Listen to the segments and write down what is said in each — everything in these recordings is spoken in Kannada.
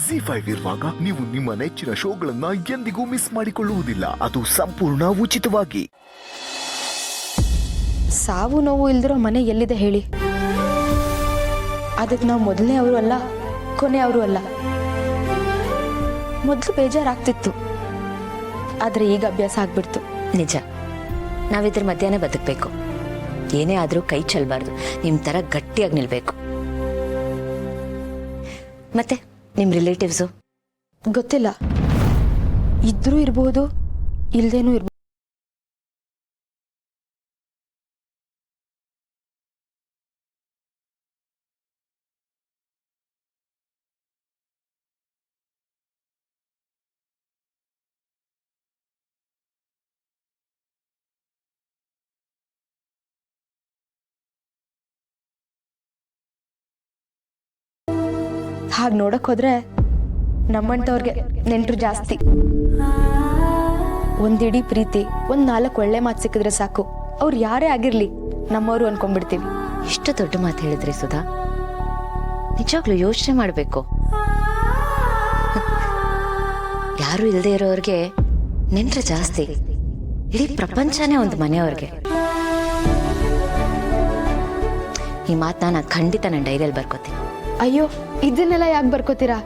ಜಿ5 ಇರುವಾಗ ನೀವು ನಿಮ್ಮ ನೆಚ್ಚಿನ ಶೋಗಳನ್ನ ಎಂದಿಗೂ ಮಿಸ್ ಮಾಡಿಕೊಳ್ಳುವುದಿಲ್ಲ. ಅದು ಸಂಪೂರ್ಣ ಉಚಿತವಾಗಿ. ಸಾವು ನೋವು ಇಲ್ದಿರೋ ಮನೆ ಎಲ್ಲಿದೆ ಹೇಳಿ? ಅದಕ್ಕೆ ನಾವು ಮೊದಲನೇ ಅವರು ಅಲ್ಲ, ಕೊನೆ ಅವರು ಅಲ್ಲ. ಮೊದಲು ಬೇಜಾರಾಗ್ತಿತ್ತು, ಆದರೆ ಈಗ ಅಭ್ಯಾಸ ಆಗ್ಬಿಡ್ತು. ನಿಜ, ನಾವಿದ್ರ ಮಧ್ಯಾಹ್ನ ಬದುಕಬೇಕು. ಏನೇ ಆದರೂ ಕೈ ಚೆಲ್ಲಬಾರ್ದು. ನಿಮ್ಮ ಥರ ಗಟ್ಟಿಯಾಗಿ ನಿಲ್ಬೇಕು. ಮತ್ತೆ ನಿಮ್ಮ ರಿಲೇಟಿವ್ಸು? ಗೊತ್ತಿಲ್ಲ, ಇದ್ರೂ ಇರ್ಬೋದು, ಇಲ್ದೇನೂ ಇರ್ಬೋದು. ಹಾಗೆ ನೋಡಕ್ ಹೋದ್ರೆ ನಮ್ಮಂತವ್ರಿಗೆ ನೆಂಟರು ಜಾಸ್ತಿ. ಒಂದಿಡೀ ಪ್ರೀತಿ, 4 ಒಳ್ಳೆ ಮಾತು ಸಿಕ್ಕಿದ್ರೆ ಸಾಕು, ಅವ್ರು ಯಾರೇ ಆಗಿರ್ಲಿ ನಮ್ಮವರು ಅನ್ಕೊಂಡ್ಬಿಡ್ತೀವಿ. ಇಷ್ಟು ದೊಡ್ಡ ಮಾತು ಹೇಳಿದ್ರಿ ಸುಧಾ. ನಿಜವಾಗ್ಲೂ ಯೋಚನೆ ಮಾಡಬೇಕು. ಯಾರು ಇಲ್ಲದೆ ಇರೋರಿಗೆ ನೆಂಟ್ರೆ ಜಾಸ್ತಿ. ಇಡೀ ಪ್ರಪಂಚನೇ ಒಂದು ಮನೆಯವ್ರಿಗೆ. ಈ ಮಾತನ್ನ ನಾನು ಖಂಡಿತ ನನ್ನ ಡೈರಿಯಲ್ಲಿ ಬರ್ಕೋತೀನಿ. ಅಯ್ಯೋ, ಇದನ್ನೆಲ್ಲ ಯಾಕೆ ಬರ್ಕೋತೀರಾ?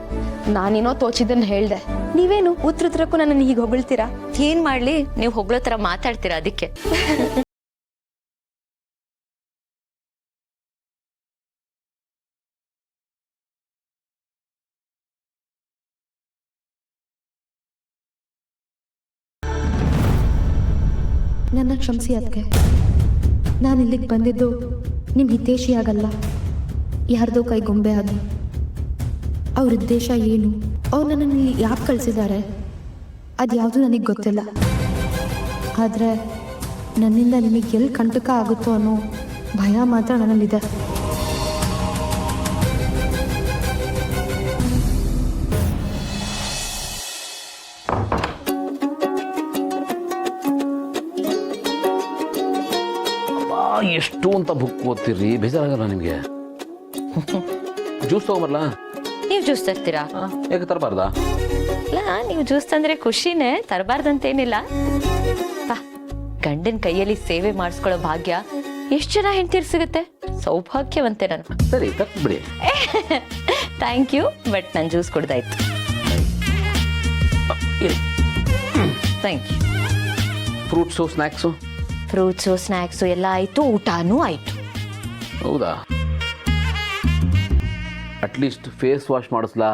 ನಾನೇನೋ ತೋಚಿದ್ದನ್ನು ಹೇಳ್ದೆ, ನೀವೇನು ಉತ್ತರಕ್ಕೂ ನನ್ನನ್ನು ಹೀಗೆ ಹೊಗಳ್ತೀರಾ? ಏನ್ ಮಾಡ್ಲಿ, ನೀವು ಹೊಗಳೋ ತರ ಮಾತಾಡ್ತೀರಾ, ಅದಕ್ಕೆ. ನನ್ನ ಕ್ಷಮಿಸಿ ಅದಕ್ಕೆ. ನಾನು ಇಲ್ಲಿಗೆ ಬಂದಿದ್ದು ನಿಮ್ಮ ಹಿತೇಶಿ ಆಗಲ್ಲ, ಯಾರ್ದೋ ಕೈಗೊಂಬೆ ಅದು. ಅವ್ರ ಉದ್ದೇಶ ಏನು, ಅವ್ರು ನನ್ನನ್ನು ಯಾಕೆ ಕಳಿಸಿದ್ದಾರೆ, ಅದು ಯಾವುದು ನನಗೆ ಗೊತ್ತಿಲ್ಲ. ಆದರೆ ನನ್ನಿಂದ ನಿಮಗೆ ಎಲ್ಲಿ ಕಂಟಕ ಆಗುತ್ತೋ ಅನ್ನೋ ಭಯ ಮಾತ್ರ ನನ್ನಲ್ಲಿದೆ. ಎಷ್ಟು ಅಂತ ಬುಕ್ ಓದ್ತೀರಿ, ಬೇಜಾರಾಗಲ್ಲ ನಿಮಗೆ? ಜ್ಯೂಸ್ ತಗೊಂಬರ್ಲಾ? ನೀವು ಜ್ಯೂಸ್ ತರ್ತೀರಾ? ಯಾಕೆ ತರಬಾರ್ದಾ? ಇಲ್ಲ, ನೀವು ಜ್ಯೂಸ್ ತಂದ್ರೆ ಖುಷಿನೇ, ತರಬಾರ್ದಂತೇನಿಲ್ಲ. ಗಂಡನ ಕೈಯಲ್ಲಿ ಸೇವೆ ಮಾಡಿಸ್ಕೊಳ್ಳೋ ಭಾಗ್ಯ ಎಷ್ಟು ಜನ ಹೆಂಡ್ತೀರ್ ಸಿಗುತ್ತೆ. ಸೌಭಾಗ್ಯವಂತೆ ನಾನು. ಸರಿ, ಬಿಡಿ. ಥ್ಯಾಂಕ್ ಯು, ಬಟ್ ನಾನು ಜ್ಯೂಸ್ ಕುಡ್ದಾಯ್ತು. Thank you. Fruits, snacks? Fruits, snacks ಎಲ್ಲ ಆಯಿತು, ಊಟನೂ ಆಯಿತು. ಹೌದಾ? ಅಟ್ಲೀಸ್ಟ್ ಫೇಸ್ ವಾಶ್ ಮಾಡಿಸ್ಲಾ?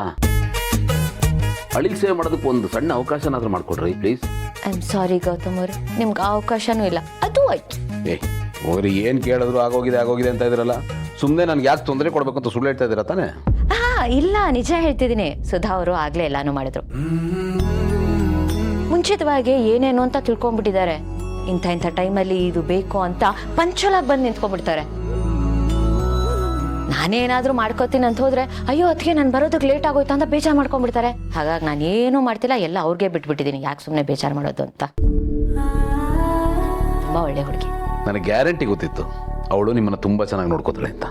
ಅಳಿಲ್ ಸೇವೆ ಮಾಡೋದಕ್ಕೆ ಒಂದು ಸಣ್ಣ ಅವಕಾಶನಾದ್ರೂ ಮಾಡ್ಕೊಡ್ರಿ please. I am sorry Gautam ಅವ್ರೆ, ನಿಮ್ಗೆ ಆ ಅವಕಾಶನೂ ಇಲ್ಲ. ಅದು ಆಯ್ತು. ಹೋಗ್ರಿ, ಏನು ಕೇಳಿದ್ರು ಆಗೋಗಿದೆ ಅಂತ ಇದ್ರಲ್ಲ. ಸುಮ್ಮನೆ ನನ್ಗೆ ಯಾಕೆ ತೊಂದರೆ ಕೊಡ್ಬೇಕು ಅಂತ ಸುಳ್ಳು ಹೇಳ್ತಾ ಇದ್ದೀರಾ ತಾನೆ? ಇಲ್ಲ, ನಿಜ ಹೇಳ್ತಿದ್ದೀನಿ. ಸುಧಾ ಅವರು ಆಗ್ಲೇ ಎಲ್ಲಾನು ಮಾಡಿದ್ರು. ಮುಂಚಿತವಾಗಿ ಏನೇನು ಅಂತ ತಿಳ್ಕೊಂಡ್ಬಿಟ್ಟಿದ್ದಾರೆ. ಇಂಥ ಟೈಮಲ್ಲಿ ಇದು ಬೇಕು ಅಂತ ಪಂಚಲಾಗಿ ಬಂದು ನಿಂತ್ಕೊಂಡ್ಬಿಡ್ತಾರೆ. ನಾನೇನಾದ್ರೂ ಮಾಡ್ಕೋತೀನಿ ಅಂತ ಹೋದ್ರೆ, ಅಯ್ಯೋ ಅದಕ್ಕೆ ನಾನು ಬರೋದಕ್ಕೆ ಲೇಟ್ ಆಗೋಯ್ತು ಅಂತ ಬೇಜಾರು ಮಾಡ್ಕೊಂಡ್ಬಿಡ್ತಾರೆ. ಹಾಗಾಗಿ ನಾನು ಏನೂ ಮಾಡ್ತಿಲ್ಲ, ಎಲ್ಲ ಅವ್ರಿಗೆ ಬಿಟ್ಬಿಟ್ಟಿದ್ದೀನಿ. ಯಾಕೆ ಸುಮ್ಮನೆ ಬೇಜಾರು ಮಾಡೋದು ಅಂತ. ತುಂಬಾ ಒಳ್ಳೆ ಹುಡುಗಿ. ನನಗೆ ಗ್ಯಾರಂಟಿ ಗೊತ್ತಿತ್ತು ಅವಳು ನಿಮ್ಮನ್ನ ತುಂಬಾ ಚೆನ್ನಾಗಿ ನೋಡ್ಕೋತಾಳೆ ಅಂತ.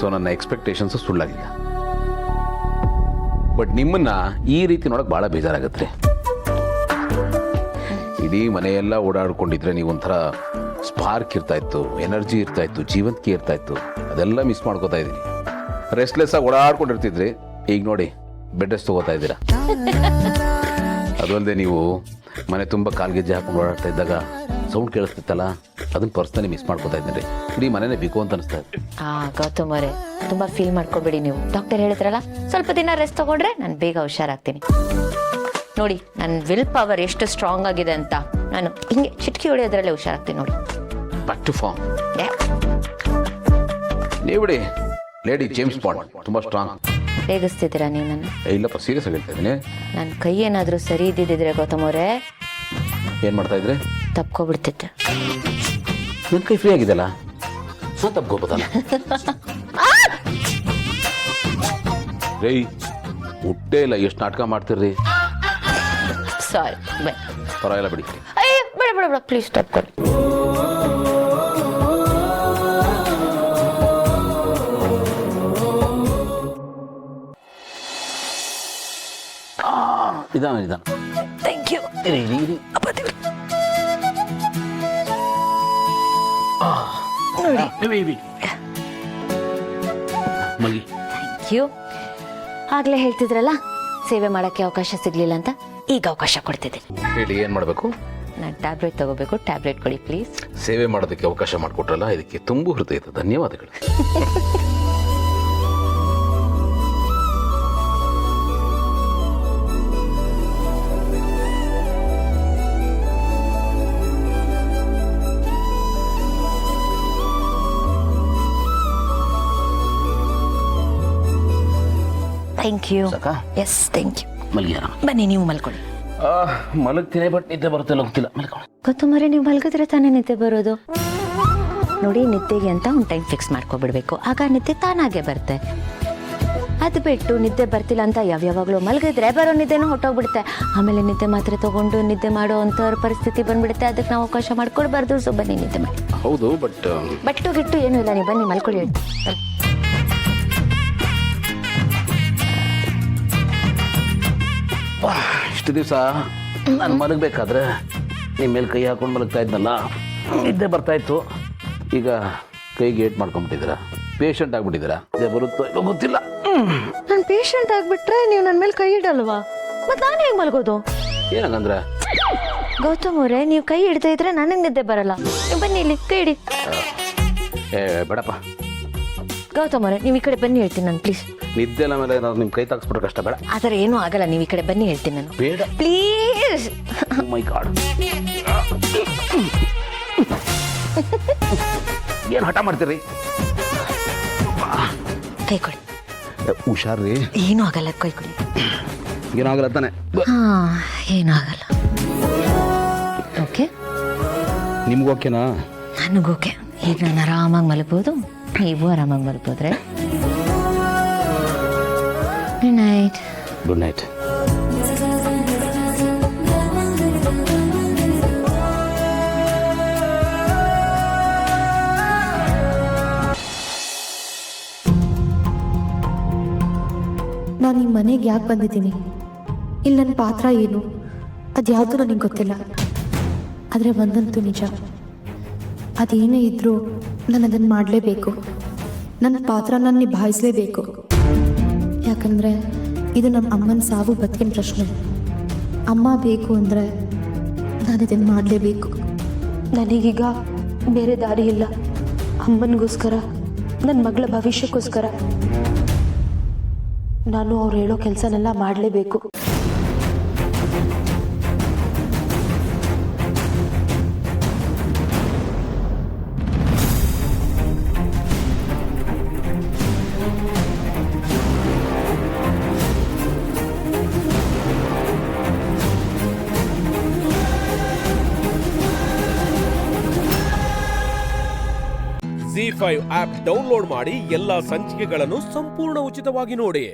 ಸೊ ನನ್ನ ಎಕ್ಸ್ಪೆಕ್ಟೇಷನ್ಸ್ ಸುಳ್ಳಾಗಿಲ್ಲ. ಬಟ್ ನಿಮ್ಮನ್ನ ಈ ರೀತಿ ನೋಡಕ್ ಬಹಳ ಬೇಜಾರಾಗತ್ತೆ. ಇಡೀ ಮನೆಯೆಲ್ಲ ಓಡಾಡ್ಕೊಂಡಿದ್ರೆ ನೀವೊಂಥರ ಸ್ಪಾರ್ಕ್ ಇರ್ತಾ ಇತ್ತು, ಎನರ್ಜಿ ಇರ್ತಾ ಇತ್ತು, ಜೀವಂತಿಕೆ ಇರ್ತಾ ಇತ್ತು. ಅದೆಲ್ಲ ಮಿಸ್ ಮಾಡ್ಕೋತಾ ಇದ್ದೀನಿ. ರೆಸ್ಟ್ಲೆಸ್ ಆಗಿ ಓಡಾಡ್ಕೊಂಡಿರ್ತಿದ್ರಿ, ಈಗ ನೋಡಿ ಬೆಡ್ ರೆಸ್ಟ್ ತಗೋತಾ ಇದ್ದೀರಾ. ಅದಲ್ಲದೆ ನೀವು ಮನೆ ತುಂಬ ಕಾಲ್ಗೆಜ್ಜೆ ಹಾಕೊಂಡು ಓಡಾಡ್ತಾ ಇದ್ದಾಗ ಸೌಂಡ್ ಕೇಳಿಸ್ತಿತ್ತಲ್ಲ, ಅದನ್ನ ಪರ್ಸ್ನಲಿ ಮಿಸ್ ಮಾಡ್ಕೋತಾ ಇದ್ದೀನಿ. ಇಡೀ ಮನೆನೇ ಬೇಕು ಅಂತ ಅನಿಸ್ತಾ ಇದೆ. ಗೌತಮ್ ಅವರೇ, ತುಂಬಾ ಫೀಲ್ ಮಾಡ್ಕೋಬೇಡಿ. ನೀವು ಡಾಕ್ಟರ್ ಹೇಳಿದ್ರಲ್ಲ, ಸ್ವಲ್ಪ ದಿನ ರೆಸ್ಟ್ ತಗೊಂಡ್ರೆ ನಾನು ಬೇಗ ಹುಷಾರಾಗ್ತೀನಿ. ನೋಡಿ ನನ್ನ ವಿಲ್ ಪವರ್ ಎಷ್ಟು ಸ್ಟ್ರಾಂಗ್ ಆಗಿದೆ ಅಂತ. ನಾನು ಹಿಂಗೆ ಚಿಟಕಿ ಹೊಡೆಯೋದ್ರಲ್ಲೇ ಹುಷಾರಾಗ್ತೀನಿ ನೋಡಿ. Back to form. ನೀವು ಬಿಡಿ, ಲೇಡಿ ಜೇಮ್ಸ್ ಬಾಂಡ್ ತುಂಬಾ ಸ್ಟ್ರಾಂಗ್. ರೇಗಿಸ್ತಿದ್ದೀರಾ ನೀವು ನನ್ನ? ಇಲ್ಲಪ್ಪ, ಸೀರಿಯಸ್ ಆಗಿ ಹೇಳ್ತಾ ಇದ್ದೀನಿ. ನನ್ನ ಕೈ ಏನಾದರೂ ಸರಿ ಇದ್ದಿದ್ರೆ ಗೌತಮ್ ಅವರೇ, ಏನು ಮಾಡ್ತಾ ಇದ್ರೆ ತಪ್ಕೊಬಿಡ್ತಿದ್ದೆ. ನನ್ನ ಕೈ ಫ್ರೀ ಆಗಿದೆಲ್ಲ, ನಾನು ತಪ್ಕೋಬೋದಲ್ಲ. ರೇ, ಹುಟ್ಟೇ ಇಲ್ಲ, ಎಷ್ಟು ನಾಟಕ ಮಾಡ್ತಿರ್ರಿ. ಸಾರಿ, ಬೈ. ಪರವಾಗಿಲ್ಲ ಬಿಡಿ. ಬೇಡ ಪ್ಲೀಸ್ ತಪ್ಕೊಳ್ಳಿ. ನಿಧಾನ ಥ್ಯಾಂಕ್ ಯು. ಇರಿ ನೋಡಿ ಮಗಿ. Thank you. ಆಗ್ಲೇ ಹೇಳ್ತಿದ್ರಲ್ಲ ಸೇವೆ ಮಾಡೋಕ್ಕೆ ಅವಕಾಶ ಸಿಗ್ಲಿಲ್ಲ ಅಂತ, ಈಗ ಅವಕಾಶ ಕೊಡ್ತಿದ್ದೀನಿ. ಹೇಳಿ, ಏನು ಮಾಡಬೇಕು? ನಾನು ಟ್ಯಾಬ್ಲೆಟ್ ತಗೋಬೇಕು, ಟ್ಯಾಬ್ಲೆಟ್ ಕೊಡಿ ಪ್ಲೀಸ್. ಸೇವೆ ಮಾಡೋದಕ್ಕೆ ಅವಕಾಶ ಮಾಡಿಕೊಟ್ರಲ್ಲ, ಇದಕ್ಕೆ ತುಂಬು ಹೃದಯದ ಧನ್ಯವಾದಗಳು. Thank you. ಸಾಕಾ? Yes thank you. ಮಲ್ಗಿ. ಬನ್ನಿ ನೀವು ಮಲ್ಕೊಳ್ಳಿ. ಮಲಗ್ತೀನಿ, ಬಟ್ ನಿದ್ದೆ ಬರುತ್ತಿಲ್ಲ, ಹೋಗ್ತಿಲ್ಲ. ಮಲ್ಕೊಂಡು ಗೊತ್ತುಮರೆ, ನೀವು ಮಲಗಿದ್ರೆ ತಾನೇ ನಿದ್ದೆ ಬರೋದು. ನೋಡಿ, ನಿದ್ದೆಗೆ ಅಂತ ಒಂದು ಟೈಮ್ ಫಿಕ್ಸ್ ಮಾಡ್ಕೊಬಿಡ್ಬೇಕು, ಆಗ ನಿದ್ದೆ ತಾನಾಗೆ ಬರುತ್ತೆ. ಅದು ಬಿಟ್ಟು ನಿದ್ದೆ ಬರ್ತಿಲ್ಲ ಅಂತ ಯಾವಾಗಲೂ ಮಲಗಿದ್ರೆ ಬರೋ ನಿದ್ದೆನೂ ಹೊಟ್ಟೋಗ್ಬಿಡುತ್ತೆ. ಆಮೇಲೆ ನಿದ್ದೆ ಮಾತ್ರೆ ತಗೊಂಡು ನಿದ್ದೆ ಮಾಡೋ ಅಂಥವ್ರ ಪರಿಸ್ಥಿತಿ ಬಂದ್ಬಿಡುತ್ತೆ. ಅದಕ್ಕೆ ನಾವು ಅವಕಾಶ ಮಾಡ್ಕೊಡ್ಬಾರ್ದು. ಸೊ ಬನ್ನಿ ನಿದ್ದೆ ಮಾಡಿ. ಹೌದು, ಬಟ್ ಬಟ್ಟು ಗಿಟ್ಟು ಏನೂ ಇಲ್ಲ, ನೀವು ಬನ್ನಿ ಮಲ್ಕೊಳ್ಳಿ. ಇಷ್ಟು ದಿವಸ ನಾನು ಮಲಗಬೇಕಾದ್ರೆ ನಿಮ್ಮ ಮೇಲೆ ಕೈ ಹಾಕೊಂಡು ಮಲಗ್ತಾ ಇದ್ನಲ್ಲ, ನಿದ್ದೆ ಬರ್ತಾ ಇತ್ತು. ಈಗ ಕೈಗೆ ಏಟ್ ಮಾಡ್ಕೊಂಡ್ಬಿಟ್ಟಿದ್ದೀರಾ, ಪೇಷಂಟ್ ಆಗ್ಬಿಟ್ಟಿದ್ದೀರಾ. ನಿದ್ದೆ ಬರುತ್ತೋ ಇಲ್ಲೋ ಗೊತ್ತಿಲ್ಲ. ನಾನು ಪೇಷಂಟ್ ಆಗಿಬಿಟ್ರೆ ನೀವು ನನ್ನ ಮೇಲೆ ಕೈ ಇಡಲ್ವಾ? ಮತ್ತೆ ನಾನು ಹೇಗೆ ಮಲಗೋದು? ಏನಂಗಂದ್ರೆ ಗೌತಮ್ ಅವರೇ, ನೀವು ಕೈ ಹಿಡ್ತಾ ಇದ್ರೆ ನನಗೆ ನಿದ್ದೆ ಬರಲ್ಲ. ನೀವು ಬನ್ನಿ ಇಲ್ಲಿ, ಕೈ ಹಿಡಿ. ಬೇಡಪ್ಪ. ಗೌತಮ್ ಅವರೇ, ನೀವು ಈ ಕಡೆ ಬನ್ನಿ, ಹೇಳ್ತೀನಿ ನಾನು ಪ್ಲೀಸ್. ನಿದ್ದೆ ಎಲ್ಲ ಮೇಲೆ ಏನಾದ್ರು ನಿಮ್ಮ ಕೈ ತಾಗಿಸ್ಬಿಟ್ರೆ ಕಷ್ಟ. ಬೇಡ, ಆ ಥರ ಏನೂ ಆಗಲ್ಲ. ನೀವು ಈ ಕಡೆ ಬನ್ನಿ, ಹೇಳ್ತೀನಿ ನಾನು. ಬೇಡ ಪ್ಲೀಸ್. ಮೈ ಗಾಡ್, ಏನು ಹಠ ಮಾಡ್ತೀರಿ? ಕೈ ಕೊಡಿ. ಹುಷಾರ್ರಿ, ಏನೂ ಆಗಲ್ಲ, ಕೈ ಕೊಡಿ. ಏನೂ ಆಗಲ್ಲ ತಾನೆ? ಹಾಂ, ಏನೂ ಆಗಲ್ಲ. ಓಕೆ, ನಿಮ್ಗೆ ಓಕೆನಾ? ನನಗೋಕೆ. ಈಗ ನಾನು ಆರಾಮಾಗಿ ಮಲಗ್ಬೋದು, ನೀವು ಆರಾಮಾಗಿ ಮಲಗ್ಬೋದ್ರೆ. Good night. Good night. ನಾನು ಈ ಮನೆಗೆ ಯಾಕೆ ಬಂದಿದ್ದೀನಿ, ಇಲ್ಲಿ ನನ್ನ ಪಾತ್ರ ಏನು, ಅದ್ಯಾವುದು ನನಗೆ ಗೊತ್ತಿಲ್ಲ. ಆದರೆ ಒಂದಂತೂ ನಿಜ, ಅದೇನೇ ಇದ್ದರೂ ನಾನು ಅದನ್ನು ಮಾಡಲೇಬೇಕು. ನನ್ನ ಪಾತ್ರ ನಾನು ನಿಭಾಯಿಸಲೇಬೇಕು. ಯಾಕಂದರೆ ಇದು ನಮ್ಮ ಅಮ್ಮನ ಸಾವು ಬದುಕಿನ ಪ್ರಶ್ನೆ. ಅಮ್ಮ ಬೇಕು ಅಂದರೆ ನಾನು ಇದನ್ನು ಮಾಡಲೇಬೇಕು. ನನಗೀಗ ಬೇರೆ ದಾರಿ ಇಲ್ಲ. ಅಮ್ಮನಿಗೋಸ್ಕರ, ನನ್ನ ಮಗಳ ಭವಿಷ್ಯಕ್ಕೋಸ್ಕರ ನಾನು ಅವ್ರು ಹೇಳೋ ಕೆಲಸನೆಲ್ಲ ಮಾಡಲೇಬೇಕು. ZEE5 ಆಪ್ ಡೌನ್ಲೋಡ್ ಮಾಡಿ ಎಲ್ಲಾ ಸಂಚಿಕೆಗಳನ್ನು ಸಂಪೂರ್ಣ ಉಚಿತವಾಗಿ ನೋಡಿ.